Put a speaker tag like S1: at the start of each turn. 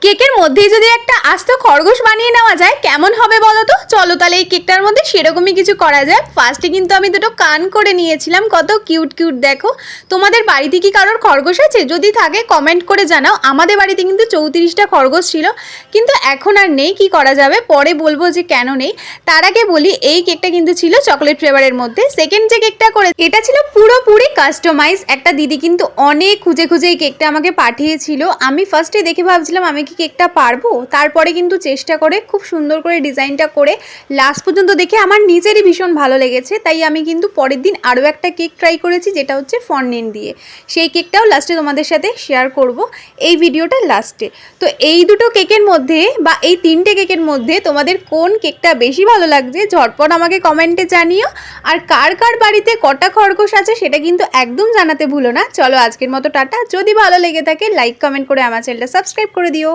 S1: কেকের মধ্যেই যদি একটা আস্ত খরগোশ বানিয়ে নেওয়া যায় কেমন হবে বলো তো। চলো তাহলে এই কেকটার মধ্যে সেরকমই কিছু করা যায়। ফার্স্টে কিন্তু আমি দুটো কান করে নিয়েছিলাম, কত কিউট কিউট দেখো। তোমাদের বাড়িতে কি কারোর খরগোশ আছে? যদি থাকে কমেন্ট করে জানাও। আমাদের বাড়িতে কিন্তু 34টা খরগোশ ছিল, কিন্তু এখন আর নেই। কি করা যাবে, পরে বলবো যে কেন নেই। তার আগে বলি এই কেকটা কিন্তু ছিল চকলেট ফ্লেভারের মধ্যে। সেকেন্ড যে কেকটা করে এটা ছিল পুরোপুরি কাস্টমাইজ। একটা দিদি কিন্তু অনেক খুঁজে খুঁজে এই কেকটা আমাকে পাঠিয়েছিল। আমি ফার্স্টে দেখে ভাবছিলাম আমি কি কেকটা পারবো, তারপরে কিন্তু চেষ্টা করে খুব সুন্দর করে ডিজাইনটা করে লাস্ট পর্যন্ত দেখে আমার নিজেরই ভীষণ ভালো লেগেছে। তাই আমি কিন্তু পরের দিন আরও একটা কেক ট্রাই করেছি, যেটা হচ্ছে ফন্ডেন্ট দিয়ে। সেই কেকটাও লাস্টে তোমাদের সাথে শেয়ার করব এই ভিডিওটার লাস্টে। তো এই দুটো কেকের মধ্যে বা এই তিনটে কেকের মধ্যে তোমাদের কোন কেকটা বেশি ভালো লাগছে ঝটপট আমাকে কমেন্টে জানিও। আর কার কার বাড়িতে কটা খরগোশ আছে সেটা কিন্তু একদম জানাতে ভুলো না। চলো আজকের মতো টাটা। যদি ভালো লেগে থাকে লাইক কমেন্ট করে আমার চ্যানেলটা সাবস্ক্রাইব করে দিও।